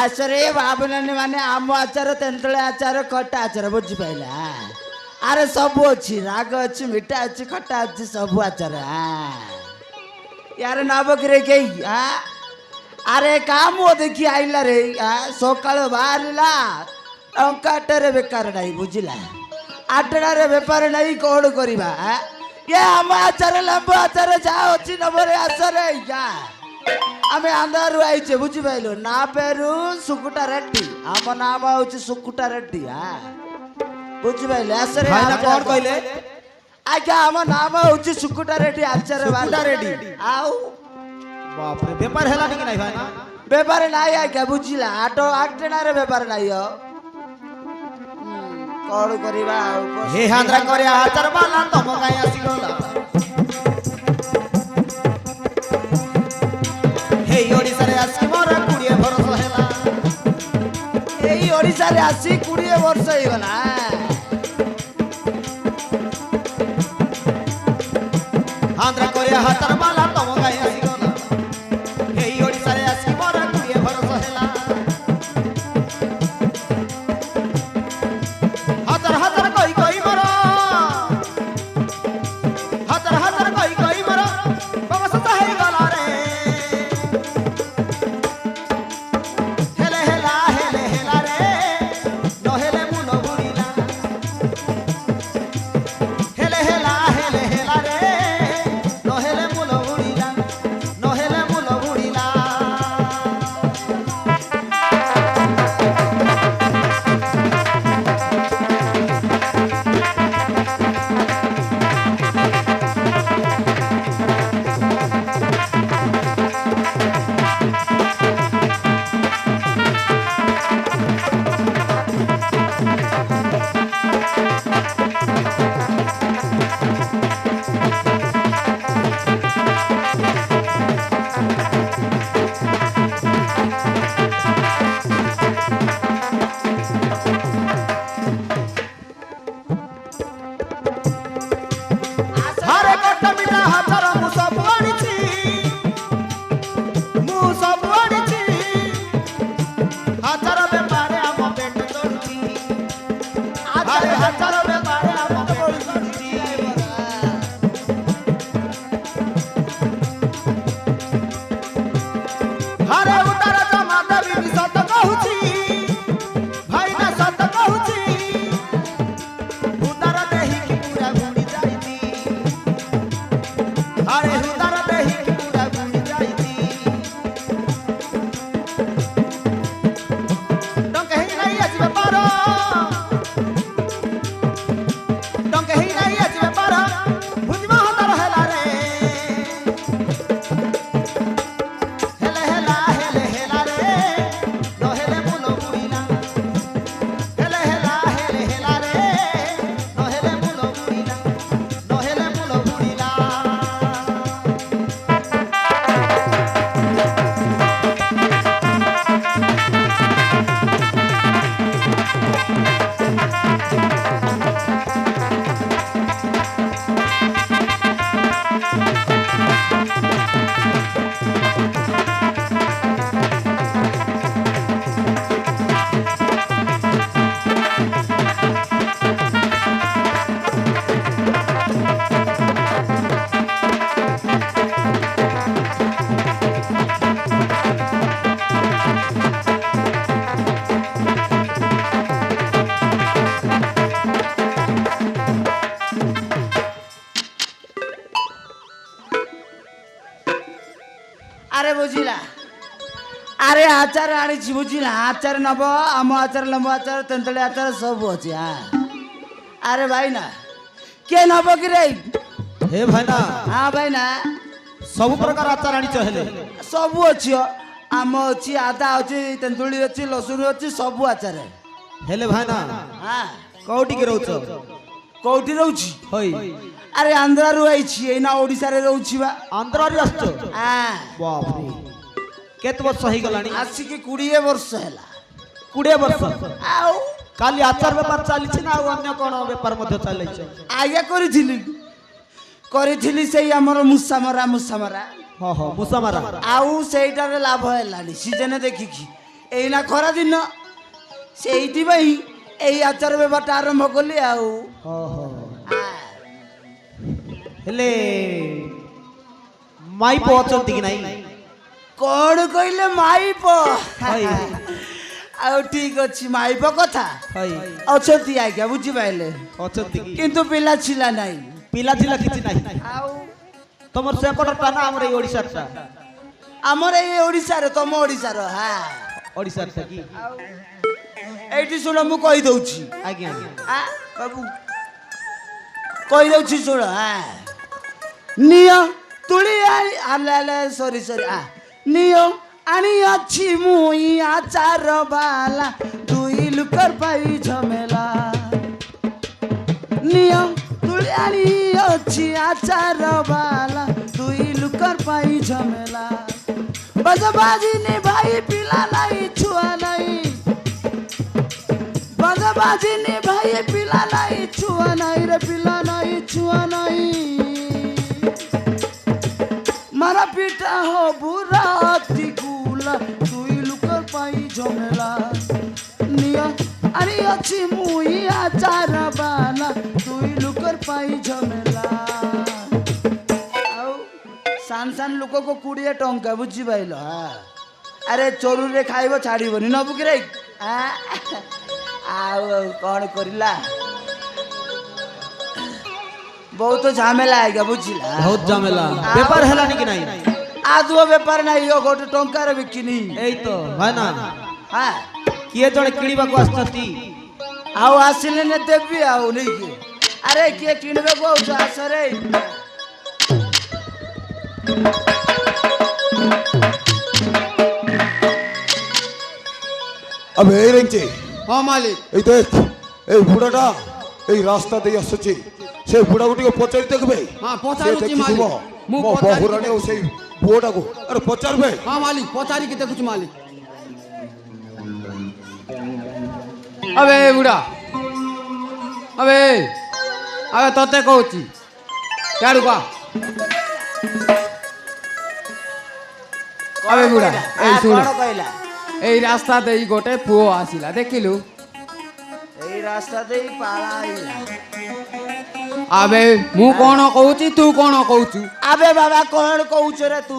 ଆଚାର ଏ ବାବୁନାନୀ ମାନେ ଆମ୍ବ ଆଚାର ତେନ୍ତୁଳି ଆଚାର ଖଟା ଆଚାର ବୁଝିପାରିଲା। ଆରେ ସବୁ ଅଛି, ରାଗ ଅଛି, ମିଠା ଅଛି, ଖଟା ଅଛି, ସବୁ ଆଚାର। ୟାର ନବକିରେ କେହି ଆରେ କାମ ଦେଖି ଆଇଲା ରେ ସକାଳୁ ବାହାରିଲା ଟଙ୍କାଟାରେ ବେକାର ନାହିଁ ବୁଝିଲା। ଆଠଟାରେ ବେପାର ନାହିଁ କଣ କରିବା? ଏ ଆମ ଆଚାର ଲେମ୍ବୁ ଆଚାର ଯାହା ଅଛି ନବରେ ଆସରେ ଯା। ଆମେ ଆନ୍ଧ୍ରାରୁ ଆଇଛେ ବୁଝିପାରିଲୁ। ନା ପେରୁ ସୁକୁଟା ରେଡ୍ଡି, ଆମ ନାମ ହଉଛି ସୁକୁଟା ରେଡ୍ଡି। ବୁଝିପାରିଲେ? ଆସରେ କଣ କହିଲେ? ଆଜ୍ଞା ଆମ ନାମ ହଉଛି ସୁକୁଟା ରେଡ୍ଡି ଆଚାର ସୁକୁଟା ରେଡ୍ଡି। ଆଉ ବାପରେ ବେପାର ହେଲାନି କି ନାଇଁ ଭାଇ? ବେପାର ନାହିଁ ଆଜ୍ଞା ବୁଝିଲା। ଆଠଟାରେ ବେପାର ନାହିଁ। କଣ କରିବା ଆଉ? ହେ ହାନ୍ଦ୍ରା করে আচার বালা তম গাই আসিগলা হেই ওড়িশারে আসি মোর 20 বরষ হেলা। এই ওড়িশারে আসি 20 ବର୍ଷ ହେଇଗଲା। হান্দ্রা করে হাচার বালা তম গাই আসিগলা হেই ওড়িশারে আসি মোর 20 বরষ হেলা। হাজার হাজার কই কই মোর হাজার হাজার কই কই মোর ববস চাই গলা রে। হেলে হেলা রে নহেলে মুন বুড়িলা। হেলে হেলা রে নহেলে মুন বুড়িলা, নহেলে মুন বুড়িলা। হারে কত মিঠা হাজার মু সবু আনিছি, মু সবু আনিছি। হাজার বেপারে আম পেট চড়ুছি, আরে হাজার বেপারে আম পেট চড়ুছি। হারে উতার জমা দেবী সত কহুছি, ভাই না সত কহুছি। উতার দেহি কি পুরা ঘুরি যাইছি, আরে উতার দেহি কি পুরা ঘুরি যাইছি। ডঙ্কে হেই নাই আসবে পার, ডঙ্কে হেই নাই আসবে পার। বুঝবা হতার হেলা রে হেলে হেলা রে নহেলে মুন বুড়িলা। হেলে হেলা রে নহেলে মুন বুড়িলা, নহেলে মুন বুড়িলা। আরে বুঝিলা আরে আচার আনিছি বুঝিলা আচার নব আম আচার লম্ব আচার তেন্তলি আচার সবু আছে হ্যাঁ আরে ভাই না কে নব কি রে হে ভাই না হ্যাঁ ভাই না ସବୁ ପ୍ରକାର ଆଚାର ଆଣିଛ ହେଲେ ସବୁ ଅଛି ଆମ ଅଛି ଆଦା ଅଛି ତେନ୍ତୁଳି ଅଛି ଲସୁଣ ଅଛି ସବୁ ଆଚାର ହେଲେ ଭାଇ ନା ହଁ କୋଉଠିକି ରହୁଛ କୋଉଠି ରହୁଛି ହଇ ଆରେ ଆନ୍ଧ୍ରାରୁ ଆଇଛି ଏଇନା ଓଡ଼ିଶାରେ ରହୁଛି ବା ଆନ୍ଧ୍ରାରୁ ଆସିଛ ହଁ ବାପରେ କେତେ ବର୍ଷ ହେଇଗଲାଣି ଆସିକି 20 ବର୍ଷ ହେଲା 20 ବର୍ଷ ଆଉ କାଲି ଆଚାର ବେପାର ଚାଲିଛି ନା ଆଉ ଅନ୍ୟ କ'ଣ ବେପାର ମଧ୍ୟ ଚାଲିଛ ଆଜ୍ଞା କରିଥିଲି ସେଇ ଆମର ମୁସାମରା ହଁ ହଁ ମୂଷା ମାରା ଆଉ ସେଇଟାରେ ଲାଭ ହେଲାନି ସିଜନ ଦେଖିକି ଏଇନା ଖରା ଦିନ ସେଇଥିପାଇଁ ଏଇ ଆଚାର ବେପାରଟା ଆରମ୍ଭ କଲି ଆଉ ଓହୋ ହେଲେ ମାଇପ ଅଛନ୍ତି କି ନାହିଁ କଣ କହିଲେ ମାଇପ ହଇ ଆଉ ଠିକ ଅଛି ମାଇପ କଥା ହଇ ଅଛନ୍ତି ଆଜ୍ଞା ବୁଝିପାରିଲେ ଅଛନ୍ତି କି କିନ୍ତୁ ପିଲା ଥିଲା ନାହିଁ ପିଲା ଥିଲା କିଛି ନାହିଁ ଆଉ ତମର ସେପଟଟା ନା ଆମର ଏଇ ଓଡ଼ିଶାଟା ଆମର ଏଇ ଓଡ଼ିଶାରେ ତମ ଓଡ଼ିଶାର ହଁ ଓଡ଼ିଶାଟା କି ଆଉ ଏଇଠି ଶୁଣ ମୁଁ କହିଦଉଛି ଆଜ୍ଞା ବାବୁ କହିଦଉଛି ଶୁଣ ନିଅ ତୁଳି ଆଣି ସରି ନିଅ ଆଣି ଅଛି ମୁଇଁ ଆଚାର ବାଲା ଦୁଇ ଲୁକର ପାଇ ଝମେଲା ନିଅ ତୁଳି ଆଣି ଅଛି ଆଚାର ବାଲା ଦୁଇ ଲୁକର ପାଇ ଝମେଲା ବଜବାଜିନି ଭାଇ ପିଲା ନାହିଁ ଛୁଆ ନାହିଁ ବଜବାଜିନି ଭାଇ ପିଲା ନାହିଁ ଛୁଆ ନାହିଁ ରେ ପିଲା ନାହିଁ ଛୁଆ ନାହିଁ মারা পিঠা হবু রাতি গুলা তুই লুকর পাই ঝমেলা নিয়া আরে আছে মুই আচার বালা তুই লুকর পাই ঝমেলা আউ সান লোককে 20 টঙ্কা বুঝি পাইল আরে চোরুরে খাইব ছাড়িবনি নবু কি রে আউ কଣ করিলা ବହୁତ ଝାମେଲା ଆଜ୍ଞା ବୁଝିଲା ବହୁତ ଝାମେଲା ବେପାର ହେଲାନି କି ନାହିଁ ଆଦୁଅ ବେପାର ନାହିଁ ଗୋଟେ ଟଙ୍କାରେ ବିକିନି ଏଇ ତ ଭାଇ ନା ହଁ କିଏ ଜଣେ କିଣିବାକୁ ଆସିଛନ୍ତି ଆଉ ଆସିଲେ ନେ ଦେବି ଆଉ ନେଇକି ଆରେ କିଏ କିଣିବାକୁ ଆଉଛ ଆସରେ अबे এই রেঞ্চে हाँ मालिक এই দেখ এই বুড়াটা এই রাস্তা দিয়ে আসছে সে বুড়াକୁ ଟିକେ ପଚାରି দেখবে हाँ पचारुची मालिक ମୋ मु पचारि ବହୁରାଣୀ ଆଉ ସେଇ ପୁଅଟାକୁ ଆରେ ପଚାରବେ हाँ मालिक पचारि के देखुची मालिक अबे बुढ़ा अबे अबे तते कहूची क्याड़ू का अबे बुढ़ा ए सुन କଣ କହିଲା এই রাস্তা দেই গোটে পুଅ আসিলা দেখিলু ଏଇ ରାସ୍ତା ଦେଇ ପାଳା ଆଇଲା আবে মু কোন কହୁची তু কোন কହୁଛୁ আবে বাবা କଣ କହୁଛ ରେ ତୁ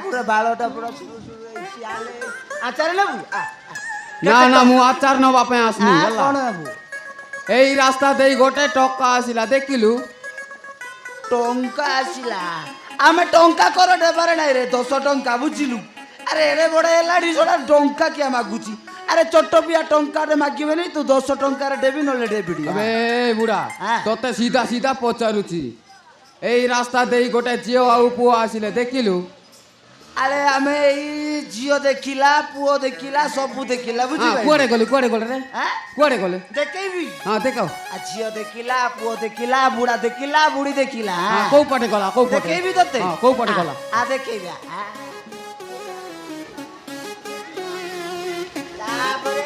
ପୁରା ବାଳଟା ପୁରା ଆଚାର ନେବୁ না না মু আচার নবা ପାଇଁ আসনি ହେଲା କଣ ନେବୁ এই রাস্তা দেই গোটে টকা আসিলা দেখিলু ଟଙ୍କା ଆସିଲା ଆମେ ଟଙ୍କା କର ଦେବାର ନାହିଁ ରେ 10 ଟଙ୍କା ବୁଝିଲୁ ଆରେ ଏଡେ ବଡ ହେଲାଣି ସେଟା ଟଙ୍କା କିଆ ମାଗୁଛି ଆରେ ଛୋଟ ପିଆ ଟଙ୍କାରେ ମାଗିବେନି ତୁ 10 ଟଙ୍କାରେ ଦେବି ନହେଲେ ଦେବିଡ଼ି আবে বুড়া হ্যাঁ। তোতে সিধা সিধা পচারুছি এই রাস্তা দেই গোটে ঝিও আউ পুଅ আসিলে দেখিলু আরে ଆମେ ଏଇ ଝିଅ ଦେଖିଲା ପୁଅ ଦେଖିଲା ସବୁ ଦେଖିଲା হ্যাঁ ବୁଝିପାରିଲୁ କୁଆଡେ ଗଲେ রে হ্যাঁ କୁଆଡେ ଗଲେ ଦେଖେଇବି হ্যাঁ দেখাও ଝିଅ ଦେଖିଲା ପୁଅ ଦେଖିଲା ବୁଢା ଦେଖିଲା ବୁଢୀ ଦେଖିଲା হ্যাঁ କୋଉ ପଟେ ଗଲା କୋଉ ପଟେ ଦେଖେଇବି ତତେ ହଁ କୋଉ ପଟେ ଗଲା ଦେଖେଇବି ତାପରେ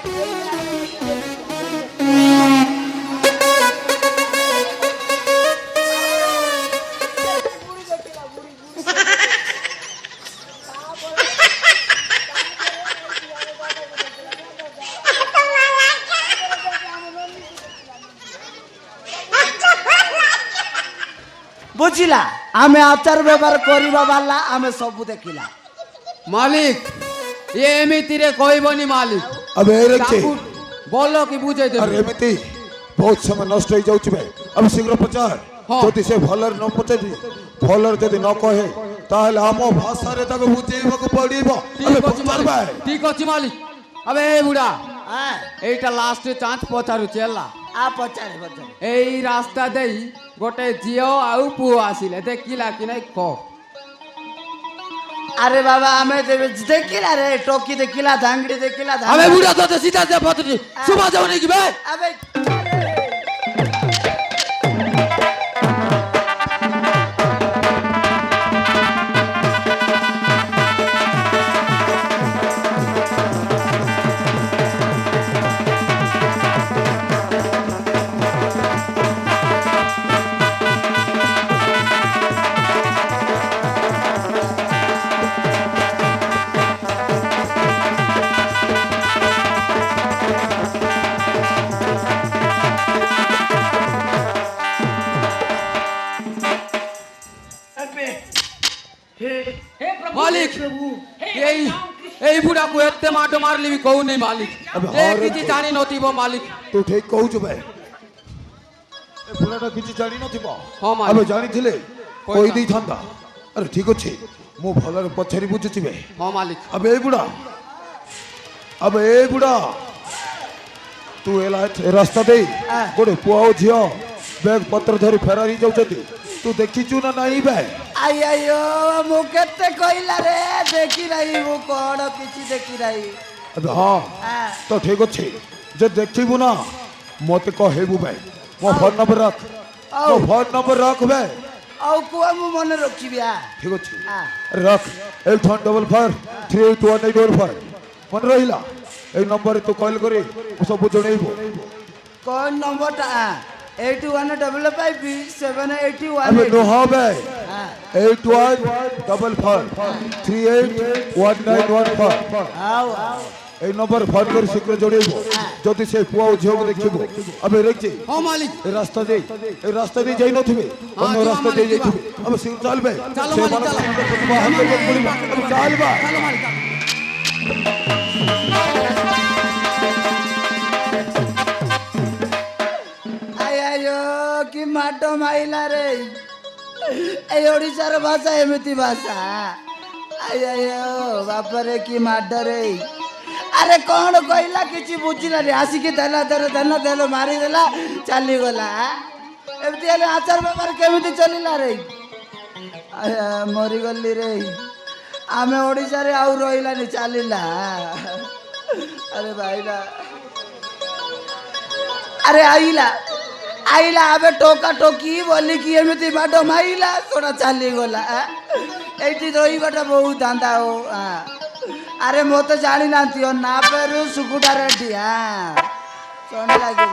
ବୁଝିଲା ଆମେ ଆଚାର ବ୍ୟବହାର କରିବା ବାଲା ଆମେ ସବୁ ଦେଖିଲା মালিক ये ଏମିତିରେ କହିବନି ମାଲିକ अबे এই রেঞ্চে ତାକୁ ବୋଲ କି ବୁଝେଇ ଆରେ ଦେବି ଏମିତି ବହୁତ ସମୟ ନଷ୍ଟ ହେଇଯାଉଛି ବେ ଆମେ ଶୀଘ୍ର ପଚାର ହଁ। ଯଦି ସେ ଭଲରେ ନ ପଚାରି ଭଲରେ ଯଦି ନ କହେ ତାହେଲେ ଆମ ଭାଷାରେ ତାକୁ ବୁଝେଇବାକୁ ପଡ଼ିବ। ଆମେ ଠିକ ଅଛି ମାଲିକ ପଚାରିବା। ଠିକ ଅଛି ମାଲିକ ଆବେ ଏ ବୁଢ଼ା হ্যাঁ এইটা লাস্টে চাঁচ পଚାରୁଛି ହେଲା আ পচারে পচারে এই রাস্তা দেই গোটে ঝিও আউ পুଅ ଆସିଲେ ଦେଖିଲା କି ନାଇଁ କହ আরে বাবা আমি দেখিলা রে টকি দেখিলা ধাঙ্গড়ি দেখিলা আবে বুড়া তোতে সিধা যা পত্রি শুভা যাও নাকি বে আবে মালিক এই এই বুড়াକୁ ଏତେ ମାଡ ମାରିଲି ବି କହୁନି ମାଲିକ ଆବେ ଏ ହଁ ରେ କିଛି ତୁ। ଜାଣିନଥିବ ମାଲିକ ତୁ ଠିକ କହୁଛୁ ବେ। ଏ ବୁଢ଼ାଟା କିଛି ଜାଣିନଥିବ। ହଁ ମାଲିକ। ଆମେ ଜାଣିଥିଲେ କହିଥା। କହିଦେଇଥାନ୍ତା। ଆରେ ଠିକ ଅଛି ମୁଁ ଭଲରେ ପଚାରି ବୁଝୁଛି ବେ। ହଁ ମାଲିକ ଆବେ ଏ ବୁଢ଼ା ତୁ ଏ ରାସ୍ତା ଦେଇ ଗୋଟେ ପୁଅ ଆଉ ଝିଅ ବ୍ୟାଗ ପତ୍ର ଧରି ଫେରାର ହେଇଯାଉଛନ୍ତି। ତୁ ଦେଖିଛୁ ନା ନାହିଁ ବେ? আই আইও মু কেতে কইলা রে দেখি নাই মু কোন কিছু দেখি নাই আবে ହଁ হ্যাঁ ତ ଠିକ ଅଛି ଯେ ଦେଖିବୁ ନା ମତେ କହିବୁ ବେ। ମୋ ଫୋନ ନମ୍ବର ରଖ ମୋ ଫୋନ ନମ୍ବର ରଖ ବେ। ଆଉ କୁଆ ମୁଁ ମନେ ରଖିବି ଠିକ ଅଛି হ্যাঁ ରଖ 8155381845 ମନେ ରହିଲା। এই নম্বরে ତୁ କଲ୍ କରି ମୁଁ ସବୁ ଜଣେଇବୁ। কোন নম্বরটা 8155 আবে 781 ନୁହଁ ବେ হ্যাঁ 8155381914 আও আও এই নম্বরে ফোন করে শীঘ্র জড়াইব। যদি সেই পুଅ ଆଉ ଝିଅକୁ ଦେଖିବୁ আবে রেখছি ହଁ ମାଲିକ এই রাস্তা দিয়ে যাই নথিবে অন্য ଯିବା রাস্তা ମାଲିକ, দিয়ে ଯିବା। যাইଥିবে আবে শীঘ্র চালবে ଚାଲ ମାଲିକ ଚାଲ বাহার করতে পড়িব। আবে চালবা ଚାଲ ମାଲିକ আই আইও কি মাটো মাইলা রে এই ওড়িশার ভাষা এমিতি ভাষা আই আইও বাপরে কি মাড রে আরে কোন কইলা কিছু বুঝিলা রে আসিকি দেলা মারিদেলা চালিগলা এমতি হেলে আচার ব্যাপার কেমিতি চলিলা রে মরিগলি রে আমি ওড়িশারে আউ রইলানি চালিলা আরে ভাইরা আরে আইলা আবে টোকা টোকি বলি কি এমিতি বাটো মাইলা সোনা চালি গলা এইটি রইবাটা বহু দান্দা ও আরে মতো জানি নাতি ও না পেরু সুকুটা রেডি সোনা লাগিব